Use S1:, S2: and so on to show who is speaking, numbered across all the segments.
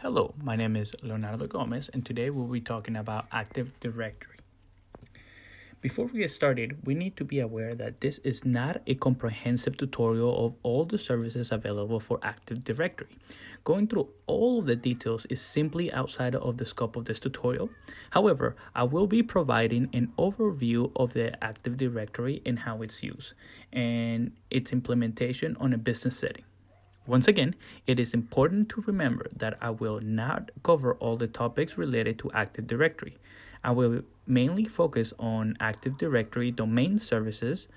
S1: Hello, my name is Leonardo Gomez, and today we'll be talking about Active Directory. Before we get started, we need to be aware that this is not a comprehensive tutorial of all the services available for Active Directory. Going through all of the details is simply outside of the scope of this tutorial. However, I will be providing an overview of the Active Directory and how it's used, and its implementation on a business setting. Once again, it is important to remember that I will not cover all the topics related to Active Directory. I will mainly focus on Active Directory domain services,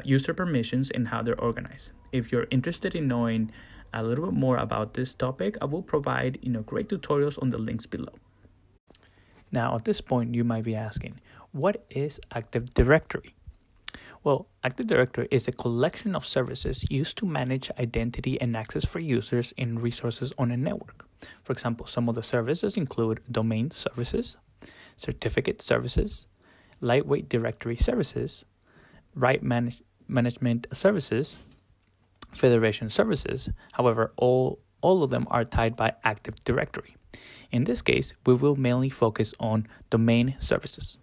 S1: user permissions, and how they're organized. If you're interested in knowing a little bit more about this topic, I will provide great tutorials on the links below. Now, at this point, you might be asking, what is Active Directory? Well, Active Directory is a collection of services used to manage identity and access for users and resources on a network. For example, some of the services include domain services, certificate services, lightweight directory services, management services, federation services. However, all of them are tied by Active Directory. In this case, we will mainly focus on domain services.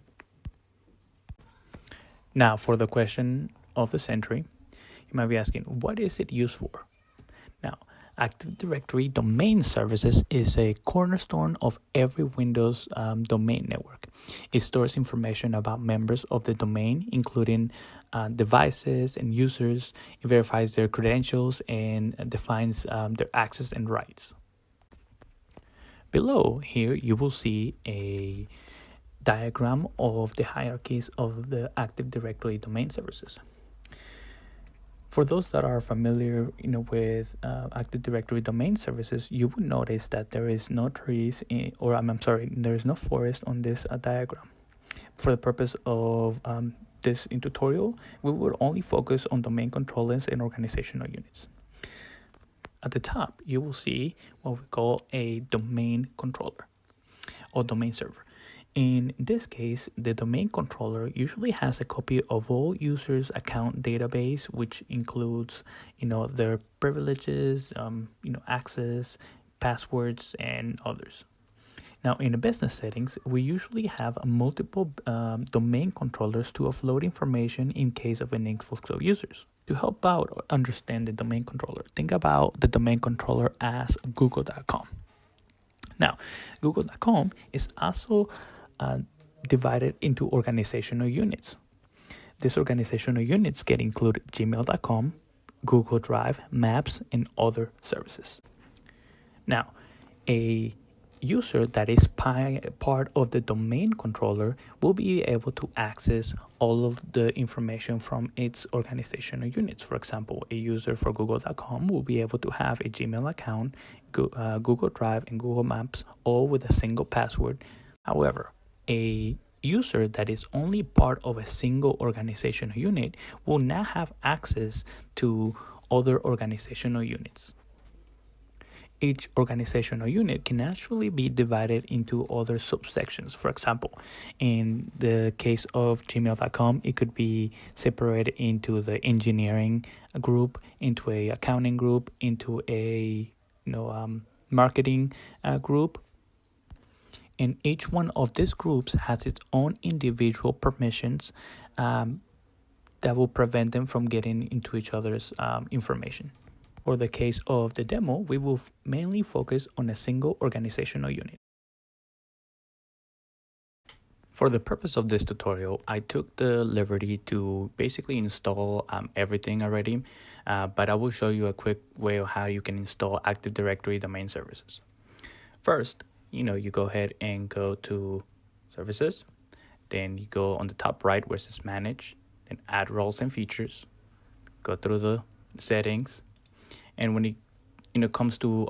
S1: Now, for the question of the century, you might be asking, what is it used for? Now, Active Directory Domain Services is a cornerstone of every Windows domain network. It stores information about members of the domain, including devices and users. It verifies their credentials and defines their access and rights. Below here, you will see a diagram of the hierarchies of the Active Directory domain services. For those that are familiar, with Active Directory domain services, you would notice that there is no trees, there is no forest on this diagram. For the purpose of this tutorial, we will only focus on domain controllers and organizational units. At the top, you will see what we call a domain controller or domain server. In this case, the domain controller usually has a copy of all users' account database, which includes, their privileges, access, passwords, and others. Now, in the business settings, we usually have multiple domain controllers to offload information in case of an influx of users. To help out or understand the domain controller, think about the domain controller as google.com. Now, google.com is also divided into organizational units. These organizational units can include gmail.com, Google Drive, Maps, and other services. Now, a user that is part of the domain controller will be able to access all of the information from its organizational units. For example, a user for google.com will be able to have a Gmail account, Google Drive, and Google Maps, all with a single password. However, a user that is only part of a single organizational unit will not have access to other organizational units. Each organizational unit can actually be divided into other subsections. For example, in the case of gmail.com, it could be separated into the engineering group, into a accounting group, into a marketing group. And each one of these groups has its own individual permissions that will prevent them from getting into each other's information. For the case of the demo, we will mainly focus on a single organizational unit. For the purpose of this tutorial, I took the liberty to basically install everything already, but I will show you a quick way of how you can install Active Directory domain services. First, you go ahead and go to services, then you go on the top right where it says manage, then add roles and features, go through the settings, and when it comes to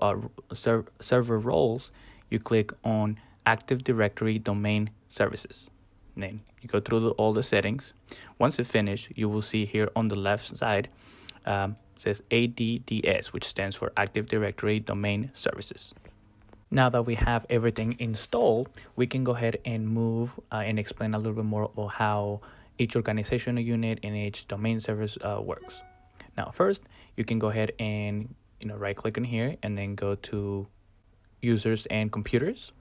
S1: server roles, you click on Active Directory domain services. Then you go through all the settings. Once it's finished, you will see here on the left side says ADDS, which stands for Active Directory Domain Services. Now that we have everything installed, we can go ahead and move and explain a little bit more about how each organizational unit and each domain service works. Now, first, you can go ahead and right click in here and then go to users and computers.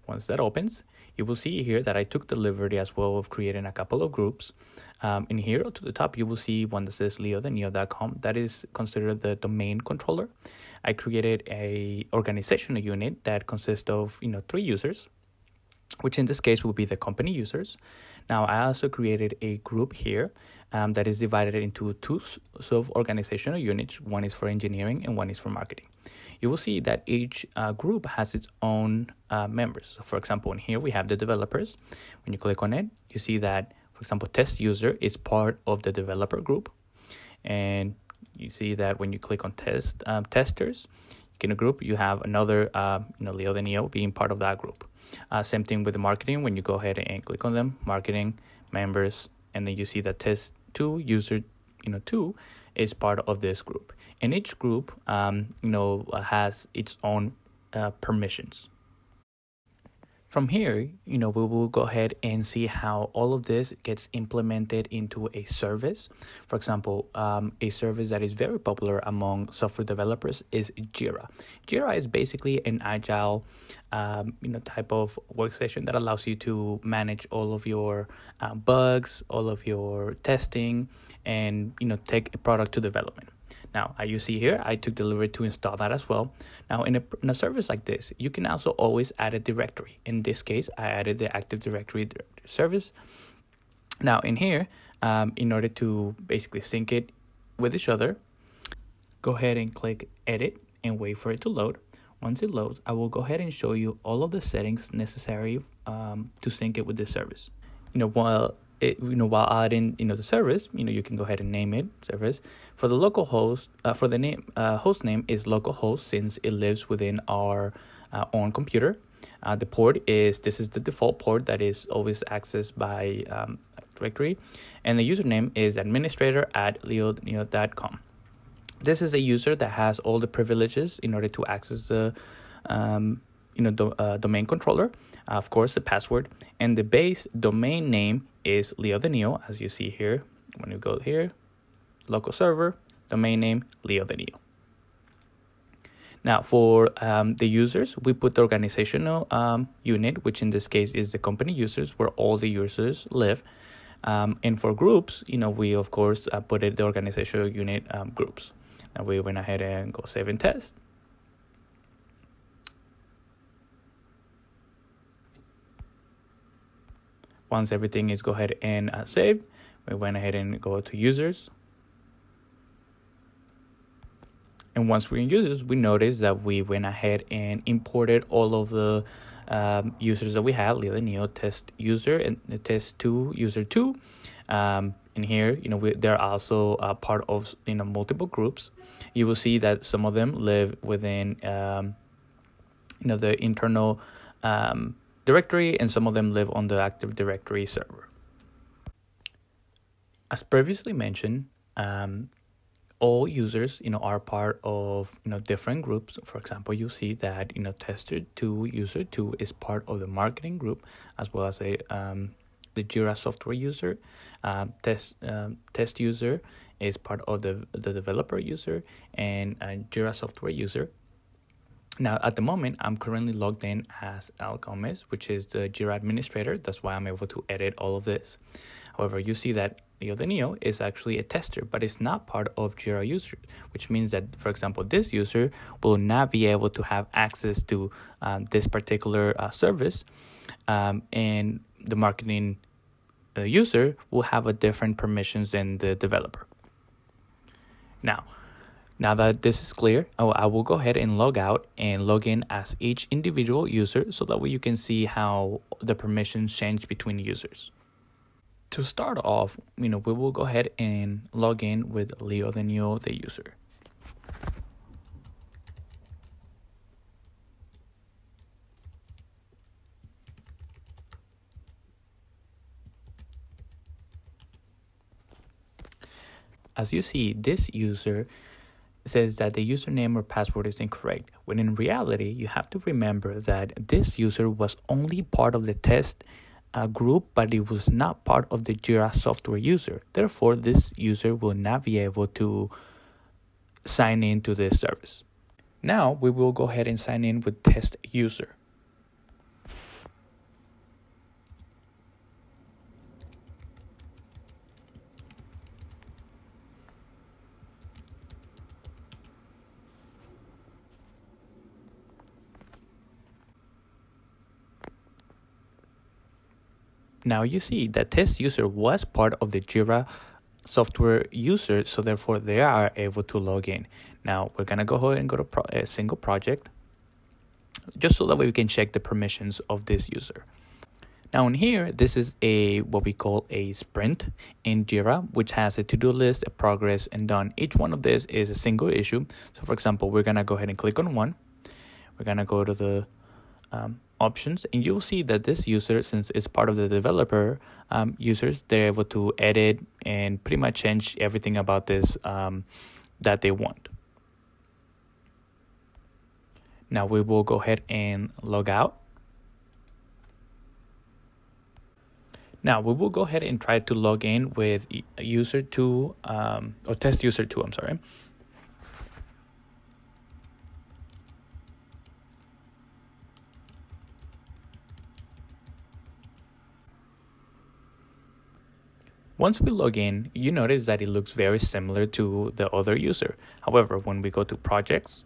S1: Once that opens, you will see here that I took the liberty as well of creating a couple of groups. In here to the top, you will see one that says LeoTheNeo.com. That is considered the domain controller. I created a organizational unit that consists of 3 users, which in this case will be the company users. Now, I also created a group here that is divided into 2 sub-organizational units. One is for engineering and one is for marketing. You will see that each group has its own members. So for example, in here we have the developers. When you click on it, you see that, for example, test user is part of the developer group. And you see that when you click on testers, in a group, you have another, Leo the Neo being part of that group. Same thing with the marketing. When you go ahead and click on them, marketing, members, and then you see that test 2, user, 2 is part of this group. And each group, has its own permissions. From here, we will go ahead and see how all of this gets implemented into a service. For example, a service that is very popular among software developers is Jira. Jira is basically an agile, type of workstation that allows you to manage all of your bugs, all of your testing, and take a product to development. Now, as you see here, I took the liberty to install that as well. Now, in a service like this, you can also always add a directory. In this case, I added the Active Directory service. Now, in here, in order to basically sync it with each other, go ahead and click Edit and wait for it to load. Once it loads, I will go ahead and show you all of the settings necessary to sync it with this service. While adding the service, you can go ahead and name it service. For the local host, for the name host name is localhost, since it lives within our own computer. The port is the default port that is always accessed by directory, and the username is administrator@leotheneo.com. This is a user that has all the privileges in order to access the domain controller, of course the password, and the base domain name is Leo the Neo, as you see here. When you go here, local server, domain name, Leo the Neo. Now for the users, we put the organizational unit, which in this case is the company users, where all the users live. And for groups, we of course put it the organizational unit groups. Now we went ahead and go save and test. Once everything is go ahead and saved, we went ahead and go to users. And once we're in users, we noticed that we went ahead and imported all of the users that we had, Leo the Neo test user and the test 2 user 2. In here, they're also part of multiple groups. You will see that some of them live within the internal directory, and some of them live on the Active Directory server. As previously mentioned, all users are part of different groups. For example, you see that tester 2 user 2 is part of the marketing group, as well as the Jira software user. Test user is part of the developer user, and Jira software user. Now, at the moment, I'm currently logged in as Al Gomez, which is the Jira administrator. That's why I'm able to edit all of this. However, you see that Leo the Neo is actually a tester, but it's not part of Jira user, which means that, for example, this user will not be able to have access to this particular service, and the marketing user will have a different permissions than the developer. Now that this is clear, I will go ahead and log out and log in as each individual user, so that way you can see how the permissions change between users. To start off, we will go ahead and log in with Leo the Neo, the user. As you see, this user says that the username or password is incorrect, when in reality, you have to remember that this user was only part of the test group, but it was not part of the Jira software user. Therefore, this user will not be able to sign into this service. Now we will go ahead and sign in with test user. Now you see that test user was part of the Jira software user, so therefore they are able to log in. Now we're gonna go ahead and go to a single project, just so that way we can check the permissions of this user. Now in here, this is what we call a sprint in Jira, which has a to-do list, a progress, and done. Each one of this is a single issue. So for example, we're gonna go ahead and click on one. We're gonna go to the options, and you'll see that this user, since it's part of the developer users, they're able to edit and pretty much change everything about this that they want. Now we will go ahead and log out. Now we will go ahead and try to log in with user 2 or test user 2, I'm sorry. Once we log in, you notice that it looks very similar to the other user. However, when we go to projects,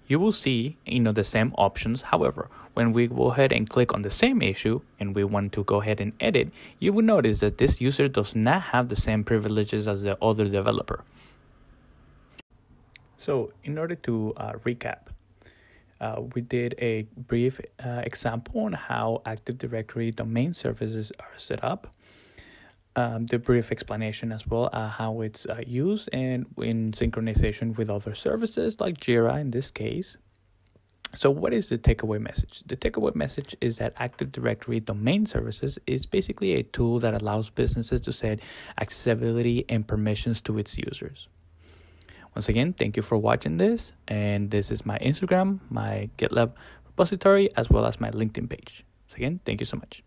S1: you will see the same options. However, when we go ahead and click on the same issue and we want to go ahead and edit, you will notice that this user does not have the same privileges as the other developer. So in order to recap, we did a brief example on how Active Directory domain services are set up. The brief explanation as well, how it's used and in synchronization with other services like Jira in this case. So what is the takeaway message? The takeaway message is that Active Directory domain services is basically a tool that allows businesses to set accessibility and permissions to its users. Once again, thank you for watching this, and this is my Instagram, my GitLab repository, as well as my LinkedIn page. So again, thank you so much.